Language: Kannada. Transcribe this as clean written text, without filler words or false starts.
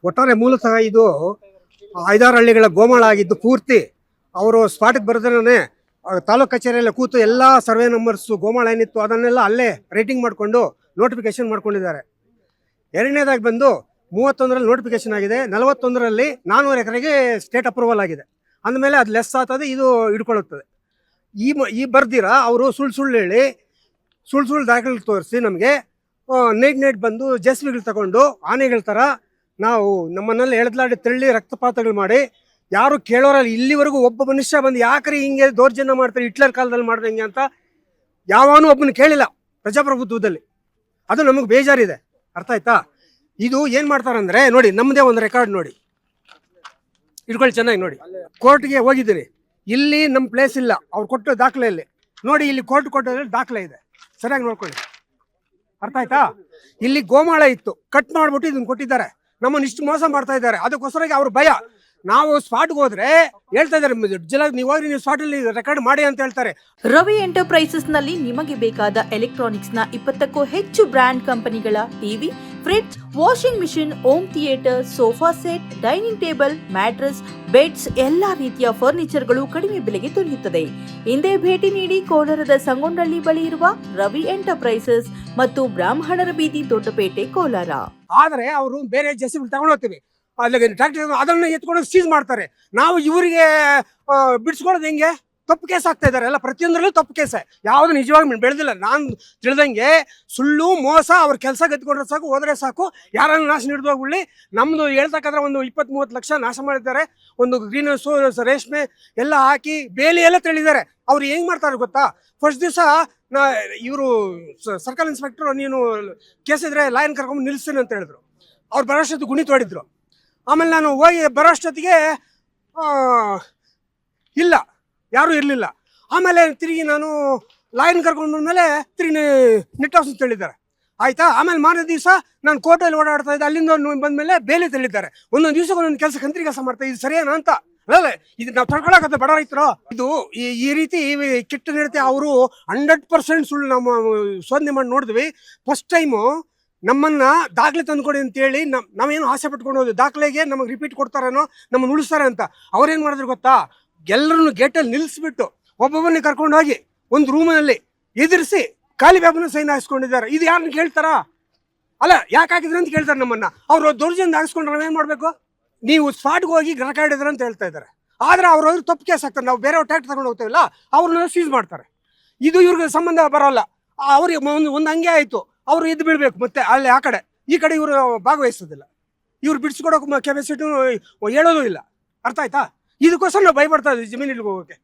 ಒಟ್ಟಾರೆ ಮೂಲತಃ ಇದು 5-6 ಹಳ್ಳಿಗಳ ಗೋಮಾಳ ಆಗಿದ್ದು ಪೂರ್ತಿ ಅವರು ಸ್ಪಾಟಿಗೆ ಬರೆದ್ರೆ ತಾಲೂಕು ಕಚೇರಿಯಲ್ಲೇ ಕೂತು ಎಲ್ಲ ಸರ್ವೆ ನಂಬರ್ಸು ಗೋಮಾಳ ಏನಿತ್ತು ಅದನ್ನೆಲ್ಲ ಅಲ್ಲೇ ರೇಟಿಂಗ್ ಮಾಡಿಕೊಂಡು ನೋಟಿಫಿಕೇಶನ್ ಮಾಡ್ಕೊಂಡಿದ್ದಾರೆ. ಎರಡನೇದಾಗಿ ಬಂದು 31ರಲ್ಲಿ ನೋಟಿಫಿಕೇಶನ್ ಆಗಿದೆ, 41ರಲ್ಲಿ 400 ಎಕರೆಗೆ ಸ್ಟೇಟ್ ಅಪ್ರೂವಲ್ ಆಗಿದೆ. ಅಂದಮೇಲೆ ಅದು ಲೆಸ್ ಆಗ್ತದೆ, ಇದು ಹಿಡ್ಕೊಳ್ಳುತ್ತದೆ. ಈ ಬರ್ದಿರಾ ಅವರು ಸುಳ್ಳು ಹೇಳಿ ಸುಳ್ಳು ದಾಖಲೆ ತೋರಿಸಿ ನಮಗೆ ನೈಟ್ ಬಂದು ಜೆಸ್ಬಿಗಳು ತಗೊಂಡು ಆನೆಗಳ ಥರ ನಾವು ನಮ್ಮನ್ನೆಲ್ಲ ಎಳೆದ್ಲಾಡಿ ತಳ್ಳಿ ರಕ್ತಪಾತಗಳು ಮಾಡಿ ಯಾರು ಕೇಳೋರಲ್ಲಿ ಇಲ್ಲಿವರೆಗೂ ಒಬ್ಬ ಮನುಷ್ಯ ಬಂದು ಯಾಕ್ರಿ ಹಿಂಗೆ ದೌರ್ಜನ್ಯ ಮಾಡ್ತಾರೆ ಹಿಟ್ಲರ್ ಕಾಲದಲ್ಲಿ ಮಾಡ್ದಂಗೆ ಅಂತ ಯಾವನೂ ಒಬ್ಬನು ಕೇಳಿಲ್ಲ ಪ್ರಜಾಪ್ರಭುತ್ವದಲ್ಲಿ. ಅದು ನಮಗೆ ಬೇಜಾರಿದೆ, ಅರ್ಥ ಆಯ್ತಾ? ಇದು ಏನು ಮಾಡ್ತಾರಂದ್ರೆ ನೋಡಿ, ನಮ್ಮದೇ ಒಂದು ರೆಕಾರ್ಡ್ ನೋಡಿ, ಇಟ್ಕೊಳ್ಳಿ ಚೆನ್ನಾಗಿ ನೋಡಿ. ಕೋರ್ಟ್ಗೆ ಹೋಗಿದ್ದೀನಿ, ಇಲ್ಲಿ ನಮ್ಮ ಪ್ಲೇಸ್ ಇಲ್ಲ, ಅವ್ರು ಕೊಟ್ಟು ದಾಖಲೆಯಲ್ಲಿ ನೋಡಿ, ಇಲ್ಲಿ ಕೋರ್ಟ್ ಕೊಟ್ಟದ್ರಲ್ಲಿ ದಾಖಲೆ ಇದೆ, ಸರಿಯಾಗಿ ನೋಡ್ಕೊಳ್ಳಿ, ಅರ್ಥ ಆಯ್ತಾ? ಇಲ್ಲಿ ಗೋಮಾಳ ಇತ್ತು, ಕಟ್ ಮಾಡ್ಬಿಟ್ಟು ಇದನ್ನ ಕೊಟ್ಟಿದ್ದಾರೆ, ನಮ್ಮನ್ನು ಇಷ್ಟು ಮೋಸ ಮಾಡ್ತಾ ಇದ್ದಾರೆ. ಅದಕ್ಕೋಸ್ಕರ ಅವ್ರ ಭಯ. ನಾವು ಸ್ಪಾಟ್ಗೆ ಹೋದ್ರೆ ಹೇಳ್ತಾ ಇದ್ದಾರೆ, ನೀವು ಹೋಗಿ ನೀವು ಸ್ಪಾಟಲ್ಲಿ ರೆಕಾರ್ಡ್ ಮಾಡಿ ಅಂತ ಹೇಳ್ತಾರೆ. ರವಿ ಎಂಟರ್ಪ್ರೈಸಸ್ ನಲ್ಲಿ ನಿಮಗೆ ಬೇಕಾದ ಎಲೆಕ್ಟ್ರಾನಿಕ್ಸ್ ನ 20ಕ್ಕೂ ಹೆಚ್ಚು ಬ್ರ್ಯಾಂಡ್ ಕಂಪನಿಗಳ TV, fridge, washing machine, home theatre, sofa set, dining table, mattress, beds, ಎಲ್ಲಾ ರೀತಿಯ ಫರ್ನಿಚರ್ಗಳು ಕಡಿಮೆ ಬೆಲೆಗೆ ದೊರೆಯುತ್ತದೆ. ಹಿಂದೆ ಭೇಟಿ ನೀಡಿ ಕೋಲಾರದ ಸಂಗೊಂಡಳ್ಳಿ ಬಳಿ ಇರುವ ರವಿ ಎಂಟರ್ಪ್ರೈಸಸ್ ಮತ್ತು ಬ್ರಾಹ್ಮಣರ ಬೀದಿ, ದೊಡ್ಡಪೇಟೆ, ಕೋಲಾರ. ಆದ್ರೆ ಅವರು ಬೇರೆ ಜೆಸಿಬಿ ತಗೊಂಡು ಹೋಗ್ತೀವಿ, ಅಲ್ಲಿ ಟ್ರ್ಯಾಕ್ಟರ್ ಅದನ್ನ ಎತ್ಕೊಂಡು ಸೀಸ್ ಮಾಡ್ತಾರೆ. ನಾವು ಇವರಿಗೆ ಬಿಡಿಸ್ಕೊಳ್ಳೋದು ಹೆಂಗೆ? ತಪ್ಪು ಕೇಸ್ ಆಗ್ತಾ ಇದ್ದಾರೆ ಎಲ್ಲ, ಪ್ರತಿಯೊಂದರಲ್ಲೂ ತಪ್ಪು ಕೇಸೆ, ಯಾವುದು ನಿಜವಾಗಿ ಬೆಳೆದಿಲ್ಲ. ನಾನು ತಿಳಿದಂಗೆ ಸುಳ್ಳು ಮೋಸ, ಅವ್ರ ಕೆಲಸ ಗತ್ಕೊಂಡ್ರೆ ಸಾಕು, ಹೋದ್ರೆ ಸಾಕು, ಯಾರನ್ನು ನಾಶ ಹಿಡಿದೋಗ್ಬಿಡ್ಲಿ. ನಮ್ಮದು ಹೇಳ್ತಕ್ಕಂದ್ರೆ ಒಂದು 20-30 ಲಕ್ಷ ನಾಶ ಮಾಡಿದ್ದಾರೆ. ಒಂದು ಗ್ರೀನ್ ಹೌಸು, ರೇಷ್ಮೆ ಎಲ್ಲ ಹಾಕಿ ಬೇಲಿ ಎಲ್ಲ ತೆಳಿದ್ದಾರೆ. ಅವ್ರು ಹೆಂಗ್ ಮಾಡ್ತಾರೆ ಗೊತ್ತಾ? ಫಸ್ಟ್ ದಿವಸ ಇವರು ಸರ್ಕಲ್ ಇನ್ಸ್ಪೆಕ್ಟರ್, ನೀನು ಕೇಸ್ ಇದ್ರೆ ಲಾಯನ್ ಕರ್ಕೊಂಡು ನಿಲ್ಲಿಸ್ತೀನಿ ಅಂತ ಹೇಳಿದ್ರು. ಅವ್ರು ಬರೋಷ್ಟೊತ್ತಿಗೆ ಗುಣಿ ತೋಡಿದ್ರು. ಆಮೇಲೆ ನಾನು ಹೋಗಿ ಬರೋಷ್ಟೊತ್ತಿಗೆ ಇಲ್ಲ, ಯಾರೂ ಇರಲಿಲ್ಲ. ಆಮೇಲೆ ತಿರುಗಿ ನಾನು ಲಾಯನ್ ಕರ್ಕೊಂಡು ಬಂದಮೇಲೆ ತಿರುಗಿ ನೆಟ್ ಹೌಸ್ ತಿಳಿದ್ದಾರೆ, ಆಯಿತಾ? ಆಮೇಲೆ ಮಾರನೇ ದಿವಸ ನಾನು ಕೋರ್ಟಲ್ಲಿ ಓಡಾಡ್ತಾ ಇದ್ದೆ, ಅಲ್ಲಿಂದ ಬಂದಮೇಲೆ ಬೇಲಿ ತಿಳಿದ್ದಾರೆ. ಒಂದೊಂದು ದಿವಸಕ್ಕೆ ಒಂದೊಂದು ಕೆಲಸ ಕಂತ್ರಿ ಕೆಲಸ ಮಾಡ್ತಾ, ಇದು ಸರಿಯೇನಾ ಅಂತ? ಅಲ್ಲ, ಇದು ನಾವು ತಡ್ಕೊಳಕತ್ತೆ ಬಡ ರೈತರು. ಇದು ಈ ರೀತಿ ಕೆಟ್ಟ ನಡತೆ ಅವರು 100% ಸುಳ್ಳು ನಮ್ಮ ಶೋಧನೆ ಮಾಡಿ ನೋಡಿದ್ವಿ. ಫಸ್ಟ್ ಟೈಮು ನಮ್ಮನ್ನ ದಾಖಲೆ ತಂದುಕೊಡಿ ಅಂತೇಳಿ ನಾವೇನು ಆಸೆ ಪಟ್ಕೊಂಡು ಹೋದ್ವಿ, ದಾಖಲೆಗೆ ನಮಗೆ ರಿಪೀಟ್ ಕೊಡ್ತಾರೇನೋ, ನಮ್ಮನ್ನು ಉಳಿಸ್ತಾರೆ ಅಂತ. ಅವ್ರೇನು ಮಾಡಿದ್ರು ಗೊತ್ತಾ? ಎಲ್ಲರನ್ನು ಗೇಟಲ್ಲಿ ನಿಲ್ಲಿಸ್ಬಿಟ್ಟು ಒಬ್ಬೊಬ್ಬನೇ ಕರ್ಕೊಂಡು ಹೋಗಿ ಒಂದು ರೂಮಿನಲ್ಲಿ ಎದುರಿಸಿ ಖಾಲಿ ಬ್ಯಾಬನ್ನು ಸೈನ್ ಹಾಕಿಸ್ಕೊಂಡಿದ್ದಾರೆ. ಇದು ಯಾರನ್ನ ಕೇಳ್ತಾರಾ? ಅಲ್ಲ, ಯಾಕೆ ಹಾಕಿದ್ರೆ ಅಂತ ಕೇಳ್ತಾರೆ ನಮ್ಮನ್ನ. ಅವರು ದೌರ್ಜನ್ಯ ಹಾಕಿಸ್ಕೊಂಡ್ರೆ ನಾವೇನು ಮಾಡಬೇಕು? ನೀವು ಸ್ಪಾಟ್ಗೆ ಹೋಗಿ ರೆಕಾರ್ಡ್ ಇದ್ರೆ ಅಂತ ಹೇಳ್ತಾ ಇದ್ದಾರೆ. ಆದರೆ ಅವ್ರು ತಪ್ಪು ಕೇಸ್ ಆಗ್ತಾರೆ. ನಾವು ಬೇರೆಯವ್ರು ಟ್ಯಾಕ್ಟ್ ತಗೊಂಡು ಹೋಗ್ತೇವಲ್ಲ, ಅವ್ರನ್ನ ಸೀಸ್ ಮಾಡ್ತಾರೆ. ಇದು ಇವ್ರಿಗೆ ಸಂಬಂಧ ಬರೋಲ್ಲ. ಅವ್ರಿಗೆ ಒಂದು ಹಂಗೆ ಆಯಿತು, ಅವರು ಎದ್ದು ಬೀಳ್ಬೇಕು ಮತ್ತೆ ಅಲ್ಲಿ ಆ ಕಡೆ ಈ ಕಡೆ ಇವರು ಭಾಗವಹಿಸೋದಿಲ್ಲ. ಇವ್ರು ಬಿಡಿಸ್ಕೊಡೋಕೆ ಕೆಪಾಸಿಟಿ ಹೇಳೋದು ಇಲ್ಲ, ಅರ್ಥ ಆಯ್ತಾ? ಇದಕ್ಕೋಸ್ಕರ ನಾವು ಭಯಪಡ್ತಾ ಇದ್ದೀವಿ ಜಮೀನಿಗೆ ಹೋಗೋಕೆ.